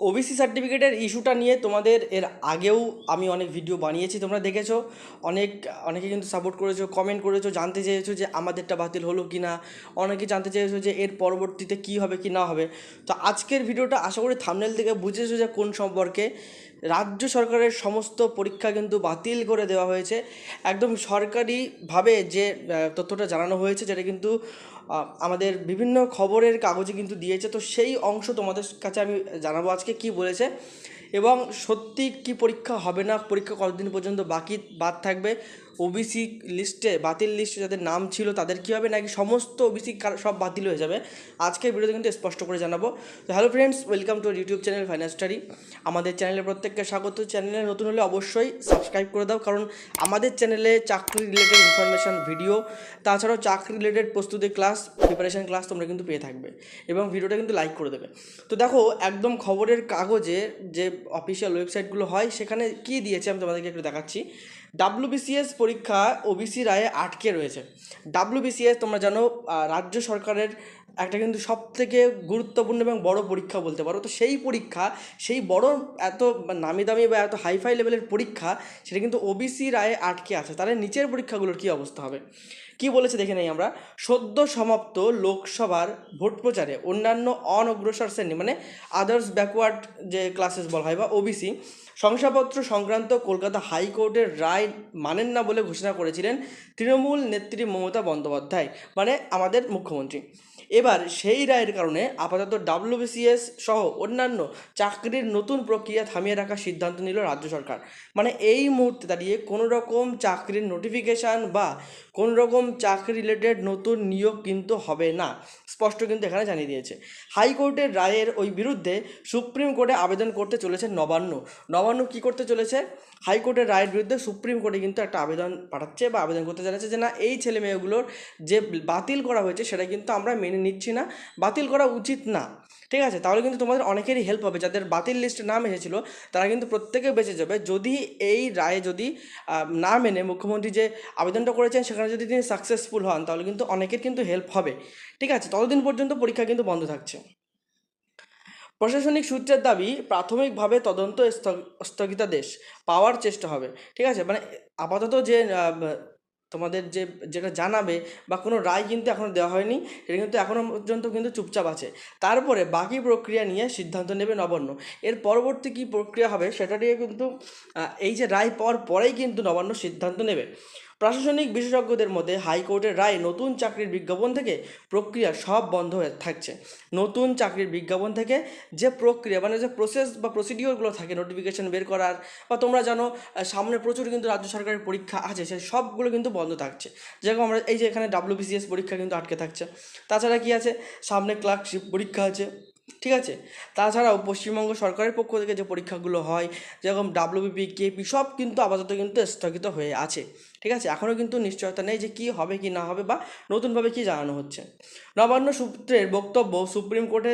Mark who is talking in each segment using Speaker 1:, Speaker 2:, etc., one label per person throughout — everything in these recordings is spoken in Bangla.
Speaker 1: ওবিসি সার্টিফিকেটের ইস্যুটা নিয়ে তোমাদের এর আগেও আমি অনেক ভিডিও বানিয়েছি, তোমরা দেখেছো। অনেকে কিন্তু সাপোর্ট করেছো, কমেন্ট করেছো, জানতে চেয়েছো যে আমাদেরটা বাতিল হলো কি না। অনেকে জানতে চেয়েছো যে এর পরবর্তীতে কী হবে কি না হবে। তো আজকের ভিডিওটা আশা করি থাম্বনেল থেকে বুঝেছো যে কোন সম্পর্কে। রাজ্য সরকারের সমস্ত পরীক্ষা কিন্তু বাতিল করে দেওয়া হয়েছে। একদম সরকারিভাবে যে তথ্যটা জানানো হয়েছে, যেটা কিন্তু আমাদের বিভিন্ন খবরের কাগজে কিন্তু দিয়েছে। তো সেই অংশ তোমাদের কাছে আমি জানাবো আজকে কি বলেছে, এবং সত্যি কি পরীক্ষা হবে না, পরীক্ষা কতদিন পর্যন্ত বাদ থাকবে, ওবিসি লিস্টে বাতিল লিস্টে যাদের নাম ছিল তাদের কী হবে, নাকি সমস্ত ওবিসি সব বাতিল হয়ে যাবে, আজকের ভিডিওতে কিন্তু স্পষ্ট করে জানাবো। তো hello friends, welcome to YouTube channel finance study. আমাদের চ্যানেলে প্রত্যেককে স্বাগত। চ্যানেলে নতুন হলে অবশ্যই সাবস্ক্রাইব করে দাও, কারণ আমাদের চ্যানেলে চাকরি রিলেটেড ইনফরমেশান ভিডিও, তাছাড়াও চাকরি রিলেটেড প্রস্তুতি ক্লাস, প্রিপারেশন ক্লাস তোমরা কিন্তু পেয়ে থাকবে, এবং ভিডিওটা কিন্তু লাইক করে দেবে। তো দেখো, একদম খবরের কাগজে যে অফিসিয়াল ওয়েবসাইটগুলো হয় সেখানে কী দিয়েছে আমি তোমাদেরকে একটু দেখাচ্ছি। ডাব্লিউবিসিএস পরীক্ষা ওবিসি রায়ে আটকে রয়েছে। ডাব্লিউবিসিএস তোমরা জানো, রাজ্য সরকারের একটা কিন্তু সবথেকে গুরুত্বপূর্ণ এবং বড় পরীক্ষা বলতে পারো। তো সেই পরীক্ষা, সেই বড় এত নামি দামি বা এত হাইফাই লেভেলের পরীক্ষা, সেটা কিন্তু ওবিসি রায়ে আটকে আছে। তাহলে নিচের পরীক্ষাগুলোর কী অবস্থা হবে, কি বলেছে দেখে নেই আমরা। সদ্য সমাপ্ত লোকসভার ভোট প্রচারে অন্যান্য অনগ্রসর শ্রেণী, মানে আদার্স ব্যাকওয়ার্ড যে ক্লাসেস বলা হয় বা ওবিসি, শংসাপত্র সংক্রান্ত কলকাতা হাইকোর্টের রায় মানেন না বলে ঘোষণা করেছিলেন তৃণমূল নেত্রী মমতা বন্দ্যোপাধ্যায়, মানে আমাদের মুখ্যমন্ত্রী। এবার সেই রায়ের কারণে আপাতত ডাব্লিউবিসিএস সহ অন্যান্য চাকরির নতুন প্রক্রিয়া থামিয়ে রাখার সিদ্ধান্ত নিল রাজ্য সরকার। মানে এই মুহূর্তে দাঁড়িয়ে কোনো রকম চাকরির নোটিফিকেশান বা কোনো রকম চাকরি রিলেটেড নতুন নিয়োগ কিন্তু হবে না, স্পষ্ট কিন্তু এখানে জানিয়ে দিয়েছে। হাইকোর্টের রায়ের ওই বিরুদ্ধে সুপ্রিম কোর্টে আবেদন করতে চলেছে নবান্ন। নবান্ন কী করতে চলেছে, হাইকোর্টের রায়ের বিরুদ্ধে সুপ্রিম কোর্টে কিন্তু একটা আবেদন পাঠাচ্ছে বা আবেদন করতে জানাচ্ছে যে না, এই ছেলে মেয়েগুলোর যে বাতিল করা হয়েছে সেটা কিন্তু আমরা মেনে নিচ্ছি না, বাতিল করা উচিত না। ঠিক আছে, তাহলে কিন্তু তোমাদের অনেকেরই হেল্প হবে। যাদের বাতিল লিস্টে নাম এসেছিলো তারা কিন্তু প্রত্যেকে বেঁচে যাবে, যদি এই রায়ে যদি না মেনে মুখ্যমন্ত্রী যে আবেদনটা করেছেন সেখানে যদি তিনি সাকসেসফুল হন, তাহলে কিন্তু অনেকের কিন্তু হেল্প হবে। ঠিক আছে, ততদিন পর্যন্ত পরীক্ষা কিন্তু বন্ধ থাকছে। প্রশাসনিক সূত্রের দাবি, প্রাথমিকভাবে তদন্ত স্থগিতাদেশ পাওয়ার চেষ্টা হবে। ঠিক আছে, মানে আপাতত যে তোমাদের যেটা জানাবে বা কোনো রায় কিন্তু এখনও দেওয়া হয়নি, সেটা কিন্তু এখনও পর্যন্ত কিন্তু চুপচাপ আছে। তারপরে বাকি প্রক্রিয়া নিয়ে সিদ্ধান্ত নেবে নবান্ন। এর পরবর্তী কী প্রক্রিয়া হবে সেটা নিয়ে কিন্তু এই যে রায় পাওয়ার পরেই কিন্তু নবান্ন সিদ্ধান্ত নেবে। প্রশাসনিক বিশেষজ্ঞদের মধ্যে হাইকোর্টের রায় নতুন চাকরির বিজ্ঞাপন থেকে প্রক্রিয়া সব বন্ধ হয়ে থাকছে। নতুন চাকরির বিজ্ঞাপন থেকে যে প্রক্রিয়া, মানে যে প্রসেস বা প্রসিডিওরগুলো থাকে নোটিফিকেশান বের করার, বা তোমরা জানো সামনে প্রচুর কিন্তু রাজ্য সরকারের পরীক্ষা আছে, সেই সবগুলো কিন্তু বন্ধ থাকছে। যেরকম আমরা এই যে এখানে ডাব্লিউবিসিএস পরীক্ষা কিন্তু আটকে থাকছে। তাছাড়া কি আছে, সামনে ক্লার্কশিপ পরীক্ষা আছে। ঠিক আছে, তাছাড়াও পশ্চিমবঙ্গ সরকারের পক্ষ থেকে যে পরীক্ষাগুলো হয়, যেরকম ডাব্লিউবিপি, কেপি, সব কিন্তু আপাতত কিন্তু স্থগিত হয়ে আছে। ঠিক আছে, এখনও কিন্তু নিশ্চয়তা নেই যে কী হবে কি না হবে বা নতুনভাবে কী জানানো হচ্ছে। নবান্ন সূত্রের বক্তব্য, সুপ্রিম কোর্টে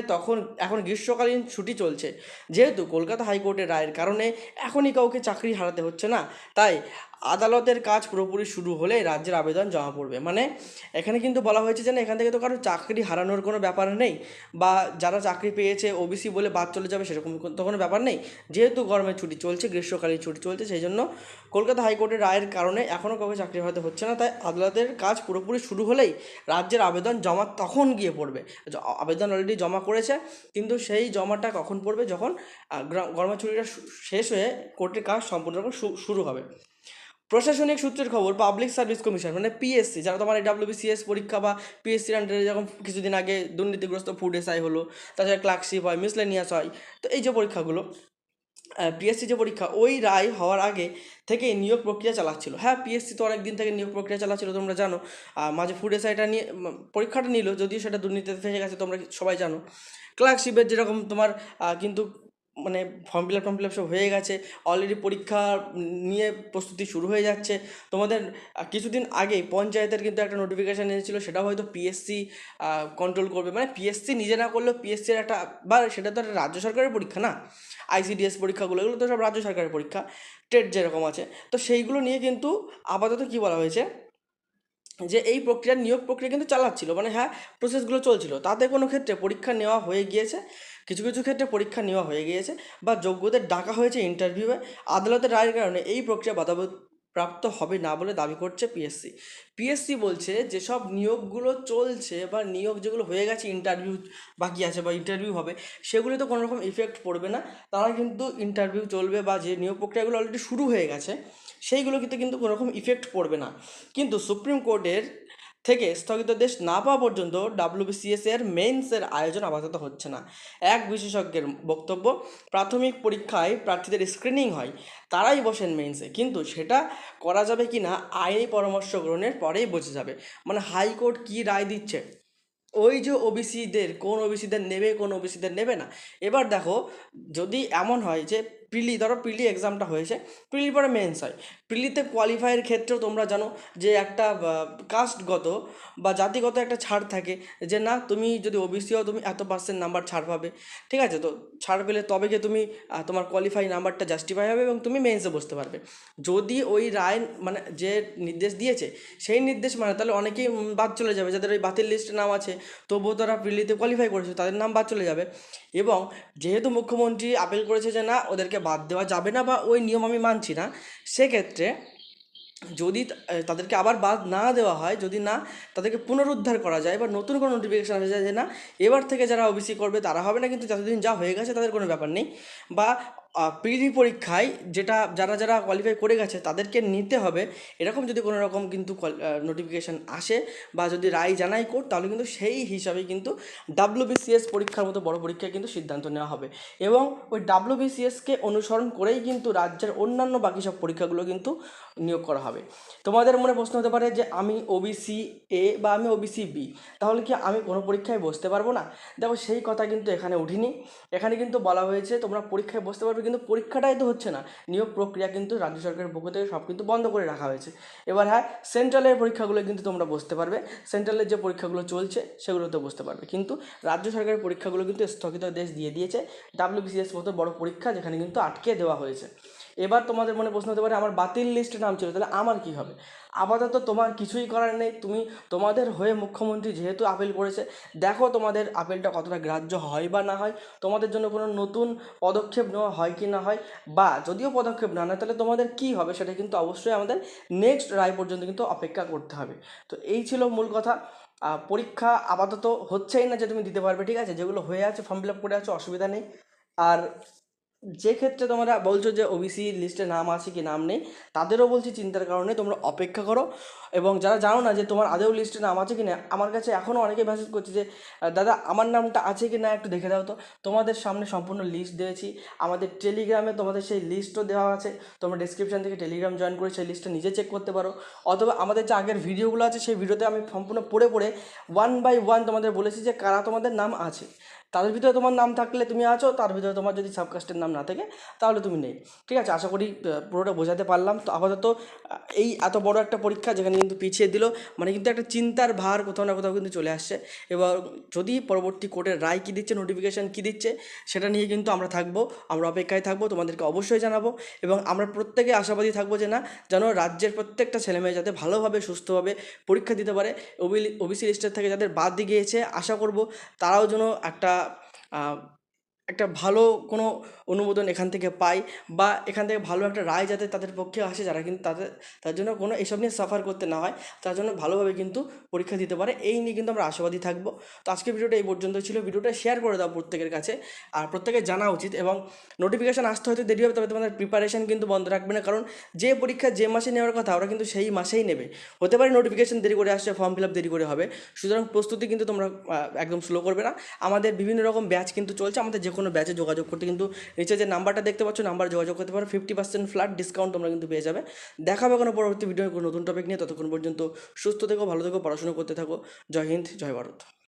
Speaker 1: এখন গ্রীষ্মকালীন ছুটি চলছে, যেহেতু কলকাতা হাইকোর্টের রায়ের কারণে এখনই কাউকে চাকরি হারাতে হচ্ছে না, তাই আদালতের কাজ পুরোপুরি শুরু হলে রাজ্যের আবেদন জমা পড়বে। মানে এখানে কিন্তু বলা হয়েছে যে না, এখান থেকে তো কারো চাকরি হারানোর কোনো ব্যাপার নেই, বা যারা চাকরি পেয়েছে ওবিসি বলে বাদ চলে যাবে সেরকম তো কোনো ব্যাপার নেই। যেহেতু গরমের ছুটি চলছে, গ্রীষ্মকালীন ছুটি চলছে, সেই জন্য কলকাতা হাইকোর্টের রায়ের কারণে এখনও কাউকে চাকরি হারাতে হচ্ছে না, তাই আদালতের কাজ পুরোপুরি শুরু হলেই রাজ্যের আবেদন জমা তখন গিয়ে পড়বে। আবেদন অলরেডি জমা করেছে, কিন্তু সেই জমাটা কখন পড়বে, যখন গরমের ছুটিটা শেষ হয়ে কোর্টের কাজ সম্পূর্ণরূপে শুরু হবে। প্রশাসনিক সূত্রের খবর, পাবলিক সার্ভিস কমিশন মানে পিএসসি, যারা তোমার এই ডাব্লিউবিসিএস পরীক্ষা বা পিএসসির আন্ডারে, যেরকম কিছুদিন আগে দুর্নীতিগ্রস্ত ফুড এসআই হলো, তাছাড়া ক্লার্কশিপ হয়, মিসলেনিয়াস হয়, তো এই যে পরীক্ষাগুলো, পিএসসি যে পরীক্ষা, ওই রায় হওয়ার আগে থেকে নিয়োগ প্রক্রিয়া চালাচ্ছিল। হ্যাঁ, পিএসসি তো অনেক দিন থেকে নিয়োগ প্রক্রিয়া চালাচ্ছিল, তোমরা জানো। মাঝে ফুড এসআইটা নিয়ে পরীক্ষাটা নিল, যদিও সেটা দুর্নীতিতে ফেসে গেছে, তোমরা সবাই জানো। ক্লার্কশিপের যেরকম তোমার কিন্তু মানে ফর্ম ফিল আপ সব হয়ে গেছে, অলরেডি পরীক্ষা নিয়ে প্রস্তুতি শুরু হয়ে যাচ্ছে। তোমাদের কিছুদিন আগেই পঞ্চায়েতের কিন্তু একটা নোটিফিকেশান এসেছিলো, সেটাও হয়তো পিএসসি কন্ট্রোল করবে। মানে পিএসসি নিজে না করলেও পিএসসির একটা, বা সেটা তো একটা রাজ্য সরকারের পরীক্ষা না, আইসিডিএস পরীক্ষাগুলো, এগুলো তো সব রাজ্য সরকারের পরীক্ষা, টেট যেরকম আছে। তো সেইগুলো নিয়ে কিন্তু আপাতত কী বলা হয়েছে, যে এই প্রক্রিয়া নিয়োগ প্রক্রিয়া কিন্তু চালাচ্ছিল, মানে হ্যাঁ প্রসেসগুলো চলছিল, তাতে কোনো ক্ষেত্রে পরীক্ষা নেওয়া হয়ে গিয়েছে, কিছু কিছু ক্ষেত্রে পরীক্ষা নেওয়া হয়ে গিয়েছে বা যোগ্যদের ডাকা হয়েছে ইন্টারভিউয়ে। আদালতের রায়ের কারণে এই প্রক্রিয়া প্রাপ্ত হবে না বলে দাবি করছে পিএসসি। পিএসসি বলছে যেসব নিয়োগগুলো চলছে বা নিয়োগ যেগুলো হয়ে গেছে, ইন্টারভিউ বাকি আছে বা ইন্টারভিউ হবে, সেগুলিতে কোনো রকম ইফেক্ট পড়বে না। তারা কিন্তু ইন্টারভিউ চলবে বা যে নিয়োগ প্রক্রিয়াগুলো অলরেডি শুরু হয়ে গেছে সেইগুলোতে কিন্তু কোনো রকম ইফেক্ট পড়বে না। কিন্তু সুপ্রিম কোর্টের থেকে স্থগিতাদেশ না পাওয়া পর্যন্ত ডাব্লিউবিসিএস এর মেইনসের আয়োজন আপাতত হচ্ছে না। এক বিশেষজ্ঞের বক্তব্য, প্রাথমিক পরীক্ষায় প্রার্থীদের স্ক্রিনিং হয়, তারাই বসেন মেইনসে, কিন্তু সেটা করা যাবে কি না আইনি পরামর্শ গ্রহণের পরেই বোঝা যাবে। মানে হাইকোর্ট কী রায় দিচ্ছে, ওই যে ওবিসিদের কোন ওবিসিদের নেবে কোন ওবিসিদের নেবে না। এবার দেখো, যদি এমন হয় যে ধরো প্রিলি এক্সামটা হয়েছে, প্রিলির পরে মেন্স হয়, প্রিলিতে কোয়ালিফাইয়ের ক্ষেত্রেও তোমরা জানো যে একটা কাস্টগত বা জাতিগত একটা ছাড় থাকে, যে না তুমি যদি ওবিসি হও তুমি এত পার্সেন্ট নাম্বার ছাড় পাবে, ঠিক আছে? তো ছাড় পেলে তবে গিয়ে তুমি তোমার কোয়ালিফাই নাম্বারটা জাস্টিফাই হবে এবং তুমি মেন্সে বসতে পারবে। যদি ওই রায় মানে যে নির্দেশ দিয়েছে সেই নির্দেশ মানে, তাহলে অনেকেই বাদ চলে যাবে, যাদের ওই বাতিল লিস্টে নাম আছে তবুও তারা প্রিলিতে কোয়ালিফাই করেছে, তাদের নাম বাদ চলে যাবে। এবং যেহেতু মুখ্যমন্ত্রী আপিল করেছে যে না ওদেরকে বাদ দেওয়া যাবে না বা ওই নিয়ম আমি মানছি না, সেক্ষেত্রে যদি তাদেরকে আবার বাদ না দেওয়া হয়, যদি না তাদেরকে পুনরুদ্ধার করা যায় বা নতুন কোনো নোটিফিকেশান আসে যায় যে না এবার থেকে যারা ওবিসি করবে তারা হবে না, কিন্তু যতদিন যা হয়ে গেছে তাদের কোনো ব্যাপার নেই, বা প্রিলি পরীক্ষায় যেটা যারা যারা কোয়ালিফাই করে গেছে তাদেরকে নিতে হবে, এরকম যদি কোনো রকম কিন্তু নোটিফিকেশান আসে বা যদি রায় জানাই কোর্ট, তাহলে কিন্তু সেই হিসাবেই কিন্তু ডাব্লিউবিসিএস পরীক্ষার মতো বড় পরীক্ষায় কিন্তু সিদ্ধান্ত নেওয়া হবে। এবং ওই ডাব্লিউবিসিএসকে অনুসরণ করেই কিন্তু রাজ্যের অন্যান্য বাকি সব পরীক্ষাগুলো কিন্তু নিয়োগ করা হবে। তোমাদের মনে প্রশ্ন হতে পারে যে আমি ওবিসি এ বা আমি ওবিসি বি, তাহলে কি আমি কোনো পরীক্ষায় বসতে পারবো না? দেখো সেই কথা কিন্তু এখানে উঠিনি, এখানে কিন্তু বলা হয়েছে তোমরা পরীক্ষায় বসতে পারবে, কিন্তু পরীক্ষাটাই তো হচ্ছে না, নিয়োগ প্রক্রিয়া কিন্তু রাজ্য সরকারের পক্ষ থেকে সব কিন্তু বন্ধ করে রাখা হয়েছে। এবার হ্যাঁ সেন্ট্রালের পরীক্ষাগুলো কিন্তু তোমরা বসতে পারবে, সেন্ট্রালের যে পরীক্ষাগুলো চলছে সেগুলোতে বসতে পারবে, কিন্তু রাজ্য সরকারের পরীক্ষাগুলো কিন্তু স্থগিতাদেশ দিয়ে দিয়েছে ডাব্লিউবিসিএস মতো বড় পরীক্ষা যেখানে কিন্তু আটকে দেওয়া হয়েছে। এবার তোমাদের মনে প্রশ্ন হতে পারে আমার বাতিল লিস্টে নাম ছিল, তাহলে আমার কী হবে? আপাতত তোমার কিছুই করার নেই, তুমি তোমাদের হয়ে মুখ্যমন্ত্রী যেহেতু আপিল করেছে, দেখো তোমাদের আপিলটা কতটা গ্রাহ্য হয় বা না হয়, তোমাদের জন্য কোনো নতুন পদক্ষেপ নেওয়া হয় কি না হয়, বা যদিও পদক্ষেপ না নেয় তাহলে তোমাদের কী হবে সেটা কিন্তু অবশ্যই আমাদের নেক্সট রায় পর্যন্ত কিন্তু অপেক্ষা করতে হবে। তো এই ছিল মূল কথা। পরীক্ষা আপাতত হচ্ছেই না যে তুমি দিতে পারবে, ঠিক আছে? যেগুলো হয়ে আছে ফর্ম ফিল আপ করে আছো, অসুবিধা নেই। আর যে ক্ষেত্রে তোমরা বলছো যে ওবিসি লিস্টে নাম আছে কি নাম নেই, তাদেরও বলছি চিন্তার কারণে তোমরা অপেক্ষা করো। এবং যারা জানো না যে তোমার আদৌ লিস্টে নাম আছে কি না, আমার কাছে এখনও অনেকে মেসেজ করছে যে দাদা আমার নামটা আছে কি না একটু দেখে দাও তো। তোমাদের সামনে সম্পূর্ণ লিস্ট দিয়েছি, আমাদের টেলিগ্রামে তোমাদের সেই লিস্টও দেওয়া আছে, তোমরা ডিসক্রিপশন থেকে টেলিগ্রাম জয়েন করে সেই লিস্টটা নিজে চেক করতে পারো, অথবা আমাদের যে আগের ভিডিওগুলো আছে সেই ভিডিওতে আমি সম্পূর্ণ পড়ে পড়ে 1 by 1 তোমাদের বলেছি যে কারা তোমাদের নাম আছে। তাদের ভিতরে তোমার নাম থাকলে তুমি আছো, তার ভিতরে তোমার যদি সাবকাস্টের নাম না থাকে তাহলে তুমি নেই। ঠিক আছে, আশা করি পুরোটা বোঝাতে পারলাম। তো আপাতত এই এত বড় একটা পরীক্ষা যেখানে কিন্তু পিছিয়ে দিল, মানে কিন্তু একটা চিন্তার ভার কোথাও না কোথাও কিন্তু চলে আসছে। এবার যদি পরবর্তী কোর্টের রায় কী দিচ্ছে, নোটিফিকেশান কী দিচ্ছে, সেটা নিয়ে কিন্তু আমরা থাকবো, আমরা অপেক্ষায় থাকবো, তোমাদেরকে অবশ্যই জানাবো। এবং আমরা প্রত্যেকে আশাবাদী থাকবো যে না, যেন রাজ্যের প্রত্যেকটা ছেলেমেয়ে যাতে ভালোভাবে সুস্থভাবে পরীক্ষা দিতে পারে। ওবিসি লিস্টের থেকে যাদের বাদ দিয়ে গিয়েছে, আশা করব তারাও যেন আহ, একটা ভালো কোনো অনুমোদন এখান থেকে পায়, বা এখান থেকে ভালো একটা রায় যাতে তাদের পক্ষে আসে, যারা কিন্তু তার জন্য কোনো এসব নিয়ে সাফার করতে না হয়, তার জন্য ভালোভাবে কিন্তু পরীক্ষা দিতে পারে, এই নিয়ে কিন্তু আমরা আশাবাদী থাকবো। তো আজকের ভিডিওটা এই পর্যন্ত ছিল, ভিডিওটা শেয়ার করে দাও প্রত্যেকের কাছে, আর প্রত্যেকের জানা উচিত। এবং নোটিফিকেশান আসতে হয়তো দেরি হবে, তবে তোমাদের প্রিপারেশান কিন্তু বন্ধ রাখবে না, কারণ যে পরীক্ষা যে মাসে নেওয়ার কথা ওরা কিন্তু সেই মাসেই নেবে। হতে পারে নোটিফিকেশান দেরি করে আসছে, ফর্ম ফিল আপ দেরি করে হবে, সুতরাং প্রস্তুতি কিন্তু তোমরা একদম স্লো করবে না। আমাদের বিভিন্ন রকম ব্যাচ কিন্তু চলছে, আমাদের যে কোনো ব্যাচে যোগাযোগ করতে কিন্তু নিচে যে নাম্বারটা দেখতে পাচ্ছ নাম্বার যোগাযোগ করতে পারো, 50% ফ্ল্যাট ডিসকাউন্ট তোমরা কিন্তু পেয়ে যাবে। দেখা হবে কোনো পরবর্তী ভিডিও কোনো নতুন টপিক নিয়ে, ততক্ষণ পর্যন্ত সুস্থ থেকো, ভালো থেকো, পড়াশোনা করতে থাকো। জয় হিন্দ, জয় ভারত।